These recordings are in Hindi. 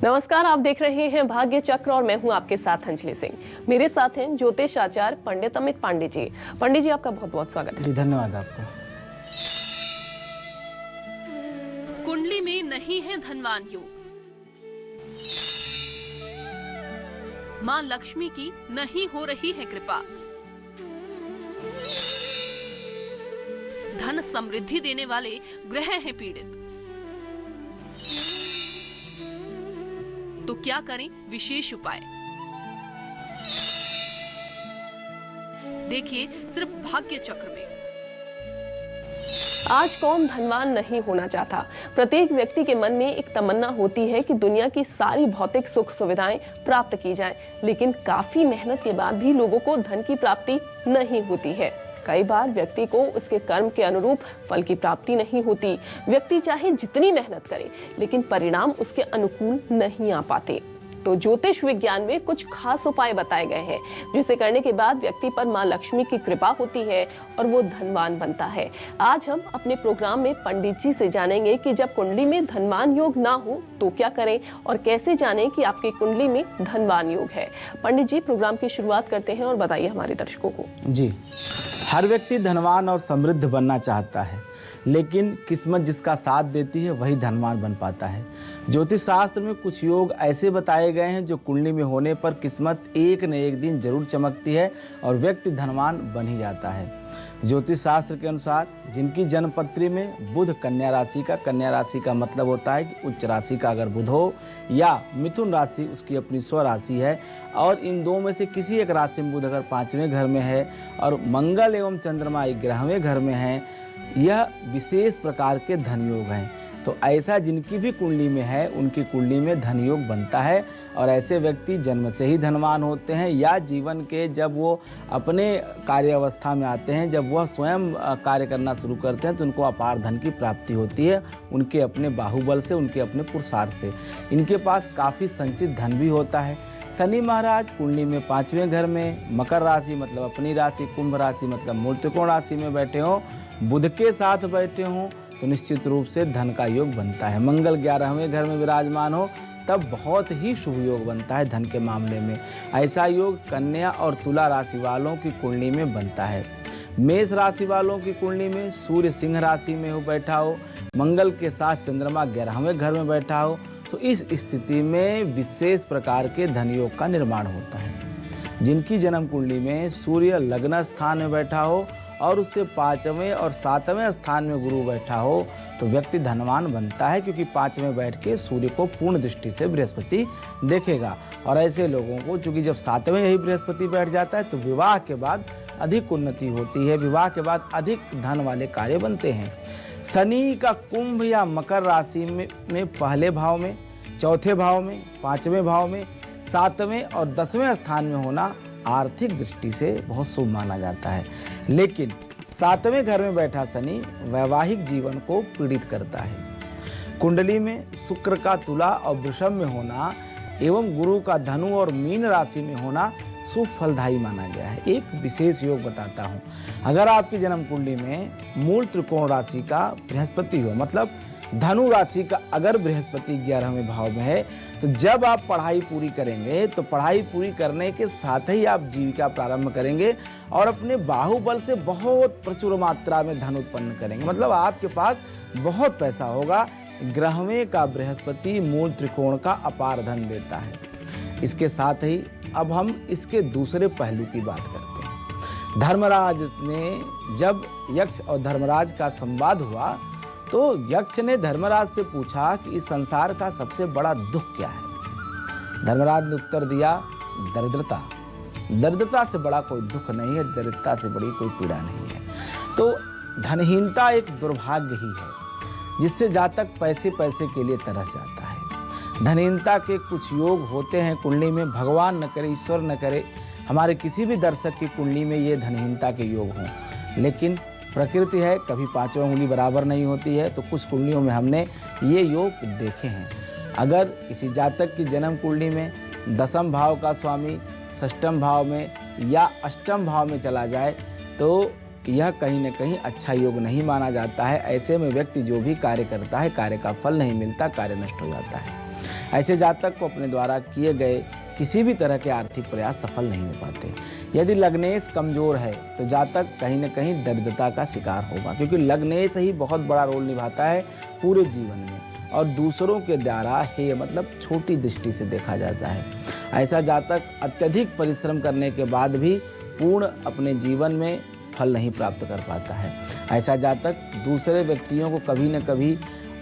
नमस्कार, आप देख रहे हैं भाग्य चक्र और मैं हूं आपके साथ अंजलि सिंह। मेरे साथ हैं ज्योतिष आचार्य पंडित अमित पांडे जी। पंडित जी, आपका बहुत बहुत स्वागत है। धन्यवाद आपका। कुंडली में नहीं है धनवान योग। मां लक्ष्मी की नहीं हो रही है कृपा। धन समृद्धि देने वाले ग्रह हैं पीड़ित। तो क्या करें विशेष उपाय? देखिए सिर्फ भाग्य चक्र में। आज कौन धनवान नहीं होना चाहता। प्रत्येक व्यक्ति के मन में एक तमन्ना होती है कि दुनिया की सारी भौतिक सुख सुविधाएं प्राप्त की जाएं, लेकिन काफी मेहनत के बाद भी लोगों को धन की प्राप्ति नहीं होती है। कई बार व्यक्ति को उसके कर्म के अनुरूप फल की प्राप्ति नहीं होती। व्यक्ति चाहे जितनी मेहनत करे, लेकिन परिणाम उसके अनुकूल नहीं आ पाते। तो ज्योतिष विज्ञान में कुछ खास उपाय बताए गए हैं, जिसे करने के बाद व्यक्ति पर मां लक्ष्मी की कृपा होती है और वो धनवान बनता है। आज हम अपने प्रोग्राम में पंडित जी से जानेंगे कि जब कुंडली में धनवान योग ना हो तो क्या करें और कैसे जानें कि आपकी कुंडली में धनवान योग है। पंडित जी, प्रोग्राम की शुरुआत करते हैं और बताइए हमारे दर्शकों को। जी, हर व्यक्ति धनवान और समृद्ध बनना चाहता है, लेकिन किस्मत जिसका साथ देती है वही धनवान बन पाता है। ज्योतिष शास्त्र में कुछ योग ऐसे बताए गए हैं जो कुंडली में होने पर किस्मत एक न एक दिन जरूर चमकती है और व्यक्ति धनवान बन ही जाता है। ज्योतिष शास्त्र के अनुसार जिनकी जन्मपत्री में बुध कन्या राशि का मतलब होता है कि उच्च राशि का अगर बुध हो, या मिथुन राशि उसकी अपनी स्व राशि है, और इन दो में से किसी एक राशि में बुध अगर 5वें घर में है और मंगल एवं चंद्रमा 11वें घर में है, यह विशेष प्रकार के धन योग हैं। तो ऐसा जिनकी भी कुंडली में है उनकी कुंडली में धन योग बनता है और ऐसे व्यक्ति जन्म से ही धनवान होते हैं, या जीवन के जब वो अपने कार्य अवस्था में आते हैं, जब वह स्वयं कार्य करना शुरू करते हैं तो उनको अपार धन की प्राप्ति होती है, उनके अपने बाहुबल से, उनके अपने पुरुषार्थ से। इनके पास काफ़ी संचित धन भी होता है। शनि महाराज कुंडली में 5वें घर में, मकर राशि मतलब अपनी राशि, कुंभ राशि मतलब मूल त्रिकोण राशि में बैठे हों, बुध के साथ बैठे हों तो निश्चित रूप से धन का योग बनता है। मंगल 11वें घर में विराजमान हो तब बहुत ही शुभ योग बनता है धन के मामले में। ऐसा योग कन्या और तुला राशि वालों की कुंडली में बनता है। मेष राशि वालों की कुंडली में सूर्य सिंह राशि में हो बैठा हो, मंगल के साथ चंद्रमा 11वें घर में बैठा हो, तो इस स्थिति में विशेष प्रकार के धन योग का निर्माण होता है। जिनकी जन्म कुंडली में सूर्य लग्न स्थान में बैठा हो और उससे 5वें और 7वें स्थान में गुरु बैठा हो तो व्यक्ति धनवान बनता है, क्योंकि 5वें बैठ के सूर्य को पूर्ण दृष्टि से बृहस्पति देखेगा। और ऐसे लोगों को चूंकि जब 7वें यही बृहस्पति बैठ जाता है तो विवाह के बाद अधिक उन्नति होती है, विवाह के बाद अधिक धन वाले कार्य बनते हैं। शनि का कुंभ या मकर राशि में पहले भाव में, चौथे भाव में, 5वें भाव में, 7वें और 10वें स्थान में होना आर्थिक दृष्टि से बहुत शुभ माना जाता है। लेकिन 7वें घर में बैठा शनि वैवाहिक जीवन को पीड़ित करता है। कुंडली में शुक्र का तुला और वृषभ में होना एवं गुरु का धनु और मीन राशि में होना शुभ फलदायी माना गया है। एक विशेष योग बताता हूँ। अगर आपकी जन्म कुंडली में मूल त्रिकोण राशि का बृहस्पति हो, मतलब धनु राशि का अगर बृहस्पति 11वें भाव में है, तो जब आप पढ़ाई पूरी करेंगे तो पढ़ाई पूरी करने के साथ ही आप जीविका प्रारंभ करेंगे और अपने बाहुबल से बहुत प्रचुर मात्रा में धन उत्पन्न करेंगे। मतलब आपके पास बहुत पैसा होगा। 11वें का बृहस्पति मूल त्रिकोण का अपार धन देता है। इसके साथ ही अब हम इसके दूसरे पहलू की बात करते हैं। धर्मराज ने जब यक्ष और धर्मराज का संवाद हुआ तो यक्ष ने धर्मराज से पूछा कि इस संसार का सबसे बड़ा दुख क्या है। धर्मराज ने उत्तर दिया, दरिद्रता। दरिद्रता से बड़ा कोई दुख नहीं है, दरिद्रता से बड़ी कोई पीड़ा नहीं है। तो धनहीनता एक दुर्भाग्य ही है जिससे जातक पैसे के लिए तरस जाता है। धनहीनता के कुछ योग होते हैं कुंडली में, भगवान न करे, ईश्वर न करे हमारे किसी भी दर्शक की कुंडली में ये धनहीनता के योग हों, लेकिन प्रकृति है, कभी 5 उंगली बराबर नहीं होती है। तो कुछ कुंडलियों में हमने ये योग देखे हैं। अगर किसी जातक की जन्म कुंडली में 10वें भाव का स्वामी 6वें भाव में या 8वें भाव में चला जाए तो यह कहीं न कहीं अच्छा योग नहीं माना जाता है। ऐसे में व्यक्ति जो भी कार्य करता है, कार्य का फल नहीं मिलता, कार्य नष्ट हो जाता है। ऐसे जातक को अपने द्वारा किए गए किसी भी तरह के आर्थिक प्रयास सफल नहीं हो पाते। यदि लग्नेश कमजोर है तो जातक कहीं न कहीं दरिद्रता का शिकार होगा, क्योंकि लग्नेश ही बहुत बड़ा रोल निभाता है पूरे जीवन में और दूसरों के द्वारा हेय मतलब छोटी दृष्टि से देखा जाता है। ऐसा जातक अत्यधिक परिश्रम करने के बाद भी पूर्ण अपने जीवन में फल नहीं प्राप्त कर पाता है। ऐसा जातक दूसरे व्यक्तियों को कभी न कभी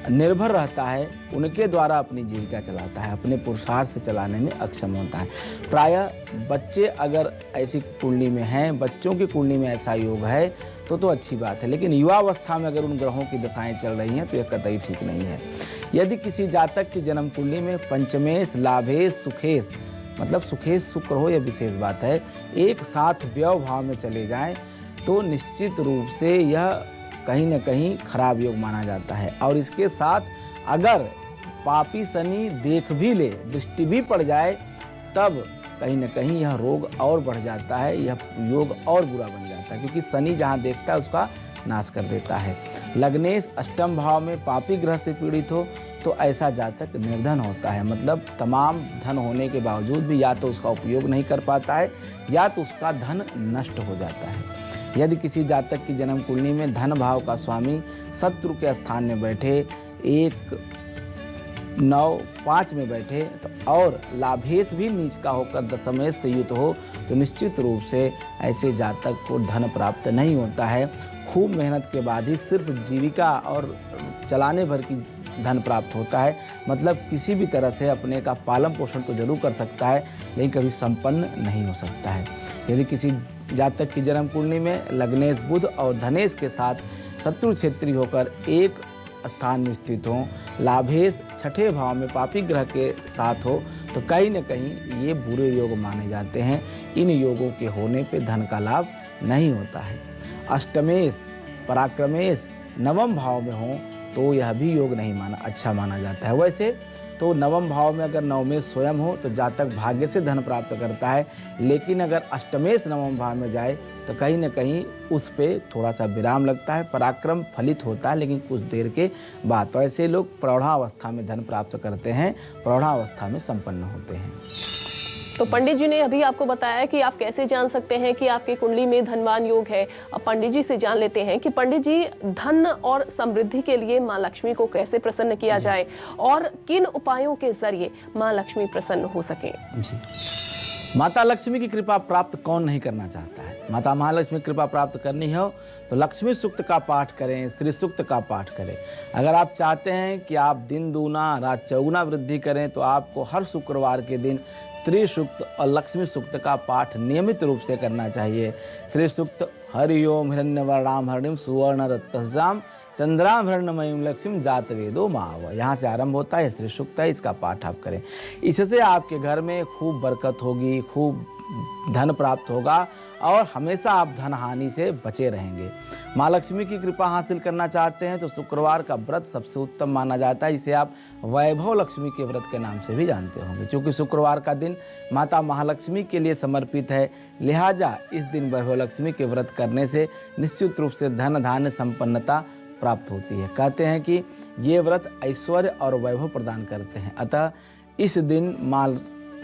निर्भर रहता है, उनके द्वारा अपनी जीविका चलाता है, अपने पुरुषार्थ से चलाने में अक्षम होता है। प्रायः बच्चे अगर ऐसी कुंडली में हैं, बच्चों की कुंडली में ऐसा योग है तो अच्छी बात है, लेकिन युवावस्था में अगर उन ग्रहों की दशाएं चल रही हैं तो यह कतई ठीक नहीं है। यदि किसी जातक की जन्म कुंडली में पंचमेश, लाभेश, सुखेश मतलब सुखेश शुक्र हो, यह विशेष बात है, एक साथ व्यय भाव में चले जाएं तो निश्चित रूप से यह कहीं न कहीं खराब योग माना जाता है। और इसके साथ अगर पापी शनि देख भी ले, दृष्टि भी पड़ जाए, तब कहीं न कहीं यह रोग और बढ़ जाता है, यह योग और बुरा बन जाता है, क्योंकि शनि जहाँ देखता है उसका नाश कर देता है। लग्नेश अष्टम भाव में पापी ग्रह से पीड़ित हो तो ऐसा जातक निर्धन होता है, मतलब तमाम धन होने के बावजूद भी या तो उसका उपयोग नहीं कर पाता है या तो उसका धन नष्ट हो जाता है। यदि किसी जातक की जन्म कुंडली में धन भाव का स्वामी शत्रु के स्थान में बैठे, 1, 9, 5 में बैठे तो और लाभेश भी नीच का होकर दशमेश से युक्त हो तो निश्चित रूप से ऐसे जातक को धन प्राप्त नहीं होता है। खूब मेहनत के बाद ही सिर्फ जीविका और चलाने भर की धन प्राप्त होता है, मतलब किसी भी तरह से अपने का पालन पोषण तो जरूर कर सकता है लेकिन कभी संपन्न नहीं हो सकता है। यदि किसी जातक की जन्म कुंडली में लग्नेश बुध और धनेश के साथ शत्रु क्षेत्रीय होकर एक स्थान में स्थित हो, लाभेश छठे भाव में पापी ग्रह के साथ हो तो कहीं न कहीं ये बुरे योग माने जाते हैं। इन योगों के होने पे धन का लाभ नहीं होता है। अष्टमेश, पराक्रमेश नवम भाव में हो तो यह भी योग नहीं अच्छा माना जाता है। वैसे तो नवम भाव में अगर नवमेश स्वयं हो तो जातक भाग्य से धन प्राप्त करता है, लेकिन अगर अष्टमेश नवम भाव में जाए तो कहीं न कहीं उस पे थोड़ा सा विराम लगता है। पराक्रम फलित होता है लेकिन कुछ देर के बाद। तो ऐसे लोग प्रौढ़ावस्था में धन प्राप्त करते हैं, प्रौढ़ावस्था में संपन्न होते हैं। तो पंडित जी ने अभी आपको बताया कि आप कैसे जान सकते हैं कि आपकी कुंडली में धनवान योग है। अब पंडित जी से जान लेते हैं कि पंडित जी धन और समृद्धि के लिए माँ लक्ष्मी को कैसे प्रसन्न किया जाए और किन उपायों के जरिए माँ लक्ष्मी प्रसन्न हो सके। जी, माता लक्ष्मी की कृपा प्राप्त कौन नहीं करना चाहता है। माता महालक्ष्मी की कृपा प्राप्त करनी हो तो लक्ष्मी सूक्त का पाठ करें, श्री सूक्त का पाठ करें। अगर आप चाहते हैं कि आप दिन दूना रात चौगुना वृद्धि करें तो आपको हर शुक्रवार के दिन त्रिसूक्त और लक्ष्मी सूक्त का पाठ नियमित रूप से करना चाहिए। त्रिसूक्त हरि ओम हिरण्यवर्णाम हरिणीम सुवर्ण रत्तस्याम चंद्राम हिरण्यमयीं लक्ष्मी जात वेदो माव, यहाँ से आरंभ होता है। श्री सूक्त है, इसका पाठ आप करें। इससे आपके घर में खूब बरकत होगी, खूब धन प्राप्त होगा और हमेशा आप धन हानि से बचे रहेंगे। माँ लक्ष्मी की कृपा हासिल करना चाहते हैं तो शुक्रवार का व्रत सबसे उत्तम माना जाता है, जिसे आप वैभव लक्ष्मी के व्रत के नाम से भी जानते होंगे। क्योंकि शुक्रवार का दिन माता महालक्ष्मी के लिए समर्पित है, लिहाजा इस दिन वैभव लक्ष्मी के व्रत करने से निश्चित रूप से धन धान्य संपन्नता प्राप्त होती है। कहते हैं कि ये व्रत ऐश्वर्य और वैभव प्रदान करते हैं, अतः इस दिन माँ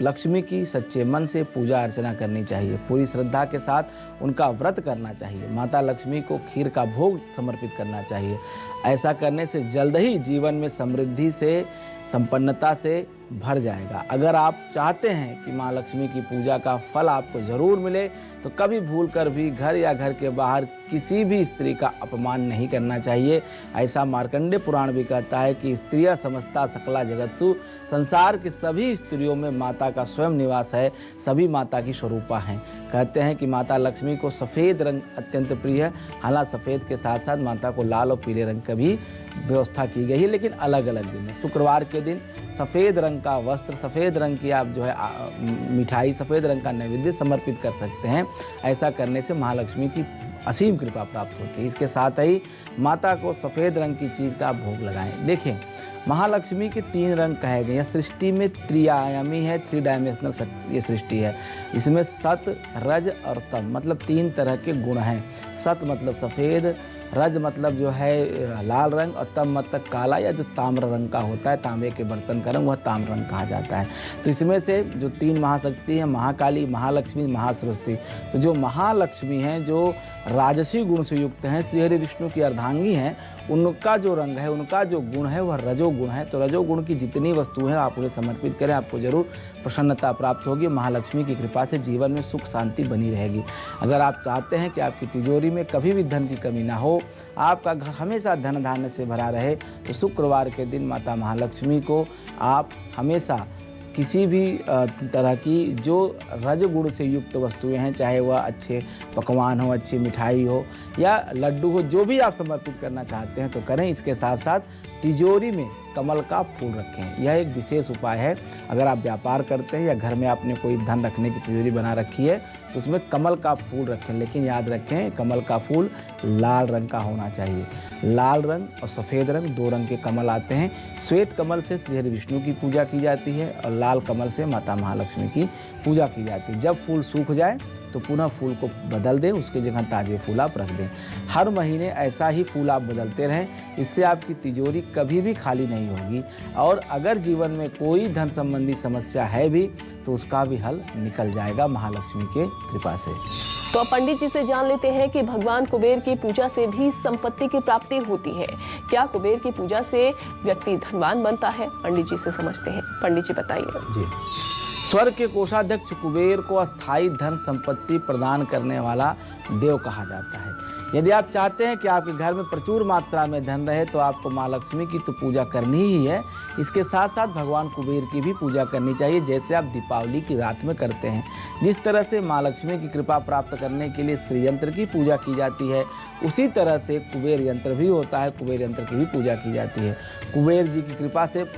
लक्ष्मी की सच्चे मन से पूजा अर्चना करनी चाहिए, पूरी श्रद्धा के साथ उनका व्रत करना चाहिए। माता लक्ष्मी को खीर का भोग समर्पित करना चाहिए। ऐसा करने से जल्द ही जीवन में समृद्धि से, संपन्नता से भर जाएगा। अगर आप चाहते हैं कि माँ लक्ष्मी की पूजा का फल आपको जरूर मिले तो कभी भूलकर भी घर या घर के बाहर किसी भी स्त्री का अपमान नहीं करना चाहिए। ऐसा मार्कंडेय पुराण भी कहता है कि स्त्रियां समस्ता सकला जगत्सु, संसार की सभी स्त्रियों में माता का स्वयं निवास है, सभी माता की स्वरूपा हैं। कहते हैं कि माता लक्ष्मी को सफ़ेद रंग अत्यंत प्रिय है। हालांकि सफ़ेद के साथ साथ माता को लाल और पीले रंग का भी व्यवस्था की गई है, लेकिन अलग अलग दिन है। शुक्रवार के दिन सफ़ेद रंग का वस्त्र, सफ़ेद रंग की आप जो है मिठाई, सफ़ेद रंग का नैवेद्य समर्पित कर सकते हैं। ऐसा करने से महालक्ष्मी की असीम कृपा प्राप्त होती है। इसके साथ ही माता को सफ़ेद रंग की चीज़ का भोग लगाएं। देखें, महालक्ष्मी के 3 रंग कहे गए। यह सृष्टि में त्रिआयामी है, 3 डायमेंशनल ये सृष्टि है। इसमें सत, रज और तम मतलब 3 तरह के गुण हैं। सत मतलब सफ़ेद, रज मतलब जो है लाल रंग, और तम मतलब काला या जो ताम्र रंग का होता है, तांबे के बर्तन का रंग, वह ताम्र रंग कहा जाता है। तो इसमें से जो 3 महाशक्ति हैं, महाकाली, महालक्ष्मी, महासरस्वती, तो जो महालक्ष्मी हैं, जो राजसी गुण से युक्त हैं, श्रीहरि विष्णु की अर्धांगी हैं, उनका जो रंग है, उनका जो गुण है वह रजोगुण है। तो रजोगुण की जितनी वस्तु हैं आप उन्हें समर्पित करें, आपको जरूर प्रसन्नता प्राप्त होगी। महालक्ष्मी की कृपा से जीवन में सुख शांति बनी रहेगी। अगर आप चाहते हैं कि आपकी तिजोरी में कभी भी धन की कमी ना हो, आपका घर हमेशा धन धान्य से भरा रहे, तो शुक्रवार के दिन माता महालक्ष्मी को आप हमेशा किसी भी तरह की जो रजगुण से युक्त वस्तुएं हैं, चाहे वह अच्छे पकवान हो, अच्छी मिठाई हो या लड्डू हो, जो भी आप समर्पित करना चाहते हैं तो करें। इसके साथ साथ तिजोरी में कमल का फूल रखें, यह एक विशेष उपाय है। अगर आप व्यापार करते हैं या घर में आपने कोई धन रखने की तिजोरी बना रखी है तो उसमें कमल का फूल रखें, लेकिन याद रखें कमल का फूल लाल रंग का होना चाहिए। लाल रंग और सफ़ेद रंग 2 रंग के कमल आते हैं। श्वेत कमल से श्रीहरि विष्णु की पूजा की जाती है और लाल कमल से माता महालक्ष्मी की पूजा की जाती है। जब फूल सूख जाए तो पुनः फूल को बदल दें, उसकी जगह ताज़े फूल आप रख दें। हर महीने ऐसा ही फूल आप बदलते रहें, इससे आपकी तिजोरी कभी भी खाली नहीं होगी। और अगर जीवन में कोई धन संबंधी समस्या है भी तो उसका भी हल निकल जाएगा महालक्ष्मी के कृपा से। तो अब पंडित जी से जान लेते हैं कि भगवान कुबेर की पूजा से भी संपत्ति की प्राप्ति होती है। क्या कुबेर की पूजा से व्यक्ति धनवान बनता है? पंडित जी से समझते हैं। पंडित जी बताइए। जी, स्वर्ग के कोषाध्यक्ष कुबेर को अस्थायी धन संपत्ति प्रदान करने वाला देव कहा जाता है। यदि आप चाहते हैं कि आपके घर में प्रचुर मात्रा में धन रहे तो आपको माँ लक्ष्मी की तो पूजा करनी ही है, इसके साथ साथ भगवान कुबेर की भी पूजा करनी चाहिए, जैसे आप दीपावली की रात में करते हैं। जिस तरह से माँ लक्ष्मी की कृपा प्राप्त करने के लिए श्री यंत्र की पूजा की जाती है, उसी तरह से कुबेर यंत्र भी होता है, कुबेर यंत्र की भी पूजा की जाती है। कुबेर जी की कृपा से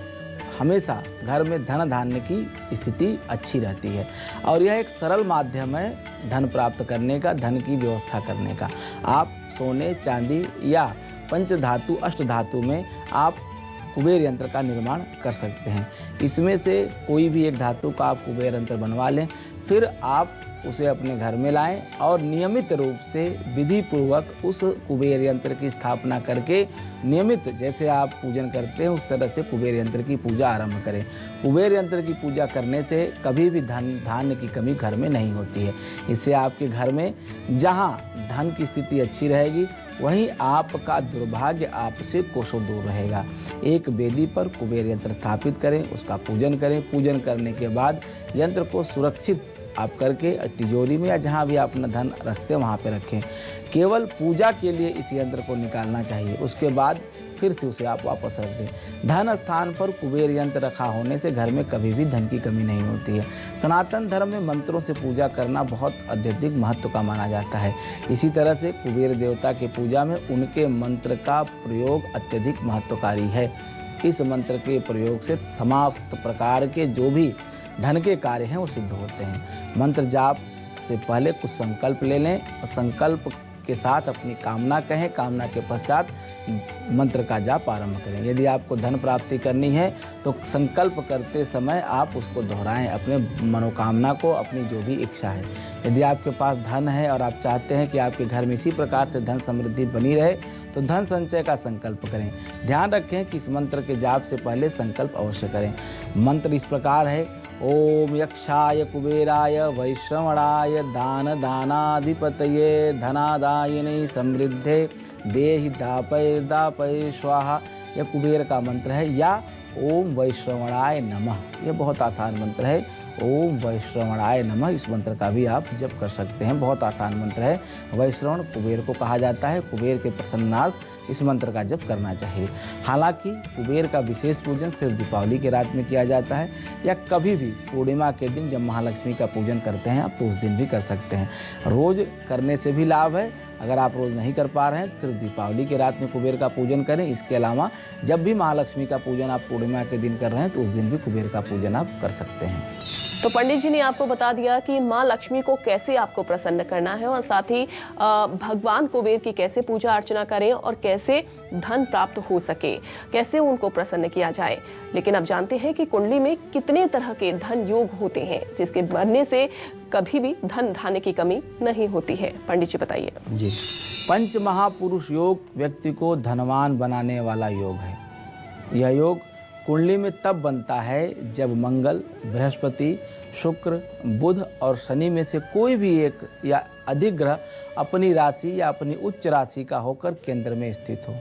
हमेशा घर में धन धान्य की स्थिति अच्छी रहती है और यह एक सरल माध्यम है धन प्राप्त करने का, धन की व्यवस्था करने का। आप सोने, चांदी या पंचधातु, अष्टधातु में आप कुबेर यंत्र का निर्माण कर सकते हैं। इसमें से कोई भी एक धातु का आप कुबेर यंत्र बनवा लें, फिर आप उसे अपने घर में लाएं और नियमित रूप से विधि पूर्वक उस कुबेर यंत्र की स्थापना करके नियमित जैसे आप पूजन करते हैं उस तरह से कुबेर यंत्र की पूजा आरंभ करें। कुबेर यंत्र की पूजा करने से कभी भी धान्य की कमी घर में नहीं होती है। इससे आपके घर में जहां धन की स्थिति अच्छी रहेगी वहीं आपका दुर्भाग्य आपसे कोसों दूर रहेगा। एक वेदी पर कुबेर यंत्र स्थापित करें, उसका पूजन करें। पूजन करने के बाद यंत्र को सुरक्षित आप करके तिजोरी में या जहाँ भी आप अपना धन रखते हैं वहाँ पे रखें। केवल पूजा के लिए इस यंत्र को निकालना चाहिए, उसके बाद फिर से उसे आप वापस रख दें। धन स्थान पर कुबेर यंत्र रखा होने से घर में कभी भी धन की कमी नहीं होती है। सनातन धर्म में मंत्रों से पूजा करना बहुत अत्यधिक महत्व का माना जाता है। इसी तरह से कुबेर देवता की पूजा में उनके मंत्र का प्रयोग अत्यधिक महत्वकारी है। इस मंत्र के प्रयोग से समस्त प्रकार के जो भी धन के कार्य हैं वो सिद्ध होते हैं। मंत्र जाप से पहले कुछ संकल्प ले लें और संकल्प के साथ अपनी कामना कहें, कामना के पश्चात मंत्र का जाप आरंभ करें। यदि आपको धन प्राप्ति करनी है तो संकल्प करते समय आप उसको दोहराएं, अपने मनोकामना को, अपनी जो भी इच्छा है। यदि आपके पास धन है और आप चाहते हैं कि आपके घर में इसी प्रकार से धन समृद्धि बनी रहे तो धन संचय का संकल्प करें। ध्यान रखें कि इस मंत्र के जाप से पहले संकल्प अवश्य करें। मंत्र इस प्रकार है: ओम यक्षाय कुबेराय वैश्रवणाय दान दानाधिपतये धनादायिने समृद्धे देहि दापय दापय स्वाहा। यह कुबेर का मंत्र है। या ओम वैश्रवणाय नमः, यह बहुत आसान मंत्र है। ओम वैश्रवणाय नमः, इस मंत्र का भी आप जप कर सकते हैं। बहुत आसान मंत्र है। वैश्रवण कुबेर को कहा जाता है। कुबेर के प्रसन्नार्थ इस मंत्र का जप करना चाहिए। हालांकि कुबेर का विशेष पूजन सिर्फ दीपावली के रात में किया जाता है या कभी भी पूर्णिमा के दिन जब महालक्ष्मी का पूजन करते हैं आप तो उस दिन भी कर सकते हैं। रोज करने से भी लाभ है। अगर आप रोज नहीं कर पा रहे हैं तो सिर्फ दीपावली के रात में कुबेर का पूजन करें। इसके अलावा जब भी महालक्ष्मी का पूजन आप पूर्णिमा के दिन कर रहे हैं तो उस दिन भी कुबेर का पूजन आप कर सकते हैं। तो पंडित जी ने आपको बता दिया कि माँ लक्ष्मी को कैसे आपको प्रसन्न करना है और साथ ही भगवान कुबेर की कैसे पूजा अर्चना करें और कैसे धन प्राप्त हो सके, कैसे उनको प्रसन्न किया जाए। लेकिन अब जानते हैं कि कुंडली में कितने तरह के धन योग होते हैं, जिसके बनने से कभी भी धन धान्य की कमी नहीं होती है। पंडित जी बताइए। जी, पंच महापुरुष योग व्यक्ति को धनवान बनाने वाला योग है। यह योग कुंडली में तब बनता है जब मंगल, बृहस्पति, शुक्र, बुध और शनि में से कोई भी एक या अधिक ग्रह अपनी राशि या अपनी उच्च राशि का होकर केंद्र में स्थित हो।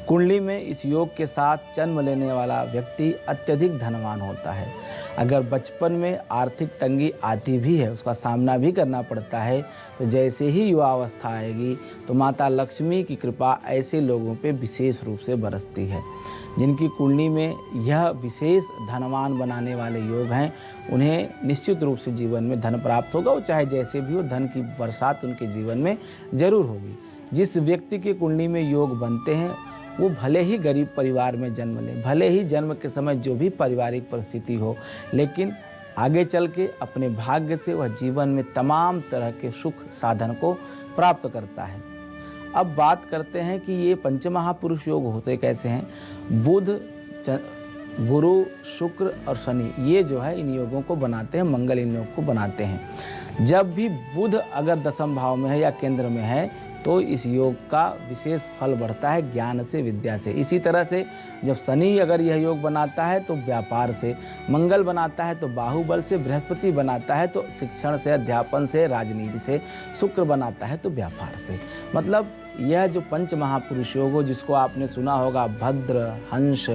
कुंडली में इस योग के साथ जन्म लेने वाला व्यक्ति अत्यधिक धनवान होता है। अगर बचपन में आर्थिक तंगी आती भी है, उसका सामना भी करना पड़ता है, तो जैसे ही युवावस्था आएगी तो माता लक्ष्मी की कृपा ऐसे लोगों पे विशेष रूप से बरसती है। जिनकी कुंडली में यह विशेष धनवान बनाने वाले योग हैं, उन्हें निश्चित रूप से जीवन में धन प्राप्त होगा। वो चाहे जैसे भी हो, धन की बरसात उनके जीवन में जरूर होगी। जिस व्यक्ति की कुंडली में योग बनते हैं वो भले ही गरीब परिवार में जन्म ले, भले ही जन्म के समय जो भी पारिवारिक परिस्थिति हो, लेकिन आगे चल के अपने भाग्य से वह जीवन में तमाम तरह के सुख साधन को प्राप्त करता है। अब बात करते हैं कि ये पंचमहापुरुष योग होते कैसे हैं। बुध, गुरु, शुक्र और शनि, ये जो है इन योगों को बनाते हैं, मंगल इन योगों को बनाते हैं। जब भी बुध अगर दशम भाव में है या केंद्र में है तो इस योग का विशेष फल बढ़ता है ज्ञान से, विद्या से। इसी तरह से जब शनि अगर यह योग बनाता है तो व्यापार से, मंगल बनाता है तो बाहुबल से, बृहस्पति बनाता है तो शिक्षण से, अध्यापन से, राजनीति से, शुक्र बनाता है तो व्यापार से। मतलब यह जो पंच महापुरुष योग हो, जिसको आपने सुना होगा भद्र, हंस,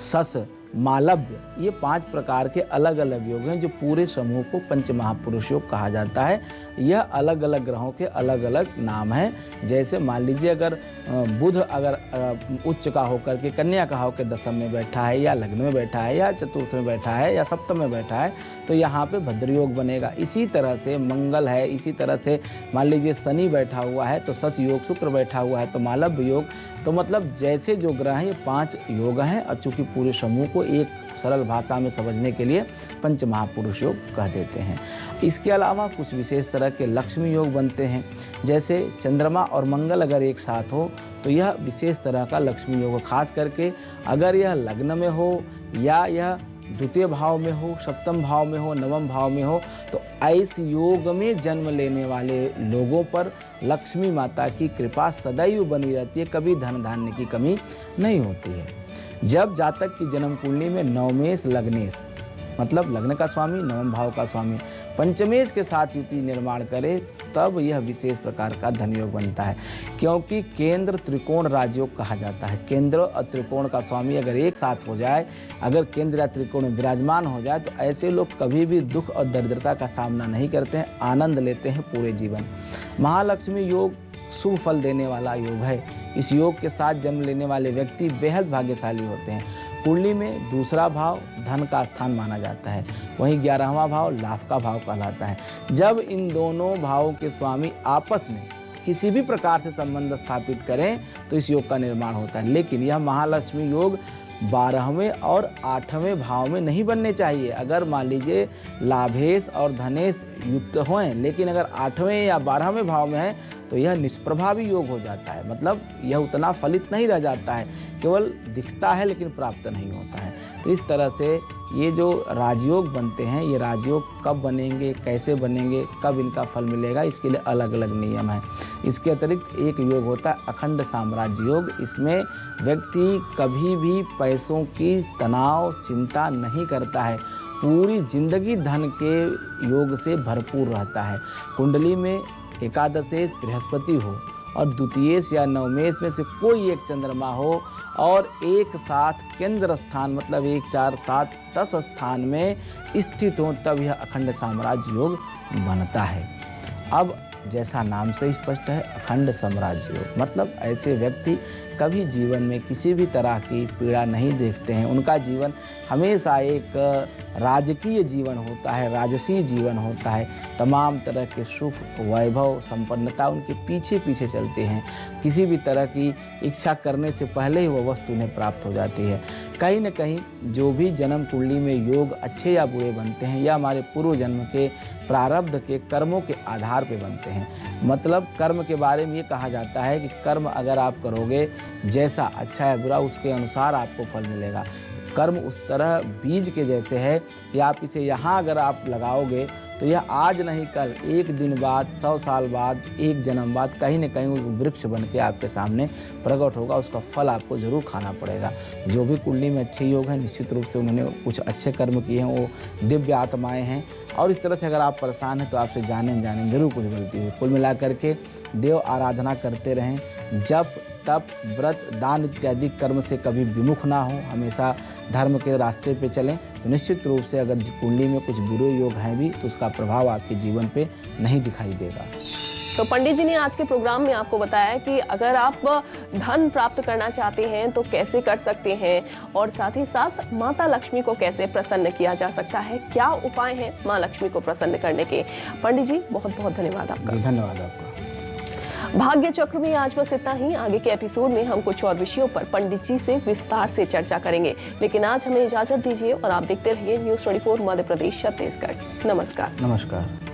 सस, मालव्य, ये 5 प्रकार के अलग अलग योग हैं जो पूरे समूह को पंच महापुरुष योग कहा जाता है। यह अलग अलग ग्रहों के अलग अलग नाम हैं। जैसे मान लीजिए अगर बुध अगर उच्च का होकर के कन्या का होकर दशम में बैठा है या लग्न में बैठा है या चतुर्थ में बैठा है या सप्तम में बैठा है तो यहाँ पे भद्र योग बनेगा। इसी तरह से मंगल है, इसी तरह से मान लीजिए शनि बैठा हुआ है तो सस योग, शुक्र बैठा हुआ है तो मालव्य योग। तो मतलब जैसे जो ग्रह हैं ये 5 योग हैं और चूँकि पूरे समूह को एक सरल भाषा में समझने के लिए पंच महापुरुष योग कह देते हैं। इसके अलावा कुछ विशेष तरह के लक्ष्मी योग बनते हैं। जैसे चंद्रमा और मंगल अगर एक साथ हो तो यह विशेष तरह का लक्ष्मी योग, खास करके अगर यह लग्न में हो या यह द्वितीय भाव में हो, सप्तम भाव में हो, नवम भाव में हो, तो ऐसे योग में जन्म लेने वाले लोगों पर लक्ष्मी माता की कृपा सदैव बनी रहती है, कभी धन धान्य की कमी नहीं होती है। जब जातक की जन्म कुंडली में नवमेश लग्नेश, मतलब लग्न का स्वामी, नवम भाव का स्वामी, पंचमेश के साथ युति निर्माण करे तब यह विशेष प्रकार का धन योग बनता है। क्योंकि केंद्र त्रिकोण राजयोग कहा जाता है। केंद्र और त्रिकोण का स्वामी अगर एक साथ हो जाए, अगर केंद्र या त्रिकोण में विराजमान हो जाए तो ऐसे लोग कभी भी दुख और दरिद्रता का सामना नहीं करते हैं, आनंद लेते हैं पूरे जीवन। महालक्ष्मी योग शुभ फल देने वाला योग है। इस योग के साथ जन्म लेने वाले व्यक्ति बेहद भाग्यशाली होते हैं। कुंडली में दूसरा भाव धन का स्थान माना जाता है, वहीं 11वां भाव लाभ का भाव कहलाता है। जब इन दोनों भावों के स्वामी आपस में किसी भी प्रकार से संबंध स्थापित करें तो इस योग का निर्माण होता है। लेकिन यह महालक्ष्मी योग 12वें और 8वें भाव में नहीं बनने चाहिए। अगर मान लीजिए लाभेश और धनेश युक्त हों, लेकिन अगर 8वें या 12वें भाव में है तो यह निष्प्रभावी योग हो जाता है। मतलब यह उतना फलित नहीं रह जाता है, केवल दिखता है लेकिन प्राप्त नहीं होता है। तो इस तरह से ये जो राजयोग बनते हैं, ये राजयोग कब बनेंगे, कैसे बनेंगे, कब इनका फल मिलेगा, इसके लिए अलग अलग नियम हैं। इसके अतिरिक्त एक योग होता है अखंड साम्राज्य योग। इसमें व्यक्ति कभी भी पैसों की तनाव चिंता नहीं करता है, पूरी जिंदगी धन के योग से भरपूर रहता है। कुंडली में एकादशेश बृहस्पति हो और द्वितीयेश या नवमेश में से कोई एक चंद्रमा हो और एक साथ केंद्र स्थान मतलब 1, 4, 7, 10 स्थान में स्थित हो, तब यह अखंड साम्राज्य योग बनता है। अब जैसा नाम से स्पष्ट है, अखंड साम्राज्य योग मतलब ऐसे व्यक्ति कभी जीवन में किसी भी तरह की पीड़ा नहीं देखते हैं। उनका जीवन हमेशा एक राजकीय जीवन होता है, राजसी जीवन होता है। तमाम तरह के सुख, वैभव, संपन्नता उनके पीछे पीछे चलते हैं। किसी भी तरह की इच्छा करने से पहले ही वह वस्तु उन्हें प्राप्त हो जाती है। कहीं न कहीं जो भी जन्म कुंडली में योग अच्छे या बुरे बनते हैं, या हमारे पूर्व जन्म के प्रारब्ध के कर्मों के आधार पर बनते हैं। मतलब कर्म के बारे में ये कहा जाता है कि कर्म अगर आप करोगे जैसा अच्छा या बुरा उसके अनुसार आपको फल मिलेगा। कर्म उस तरह बीज के जैसे है कि आप इसे यहाँ अगर आप लगाओगे तो यह आज नहीं कल, एक दिन बाद, 100 साल बाद, एक जन्म बाद कहीं न कहीं वो वृक्ष बन के आपके सामने प्रकट होगा। उसका फल आपको ज़रूर खाना पड़ेगा। जो भी कुंडली में अच्छे योग हैं, निश्चित रूप से उन्होंने कुछ अच्छे कर्म किए हैं, वो दिव्य आत्माएँ हैं। और इस तरह से अगर आप परेशान हैं तो आपसे जाने अनजाने जरूर कुछ गलती हुई। कुल मिला करके देव आराधना करते रहें, जप तप व्रत दान इत्यादि कर्म से कभी विमुख ना हो, हमेशा धर्म के रास्ते पे चलें। तो निश्चित रूप से अगर कुंडली में कुछ बुरे योग हैं भी तो उसका प्रभाव आपके जीवन पे नहीं दिखाई देगा। तो पंडित जी ने आज के प्रोग्राम में आपको बताया कि अगर आप धन प्राप्त करना चाहते हैं तो कैसे कर सकते हैं, और साथ ही साथ माता लक्ष्मी को कैसे प्रसन्न किया जा सकता है, क्या उपाय हैं माँ लक्ष्मी को प्रसन्न करने के। पंडित जी बहुत बहुत धन्यवाद आपका। धन्यवाद आपका। भाग्य चक्र में आज बस इतना ही। आगे के एपिसोड में हम कुछ और विषयों पर पंडित जी से विस्तार से चर्चा करेंगे, लेकिन आज हमें इजाजत दीजिए और आप देखते रहिए न्यूज़ 24 मध्य प्रदेश छत्तीसगढ़। नमस्कार। नमस्कार।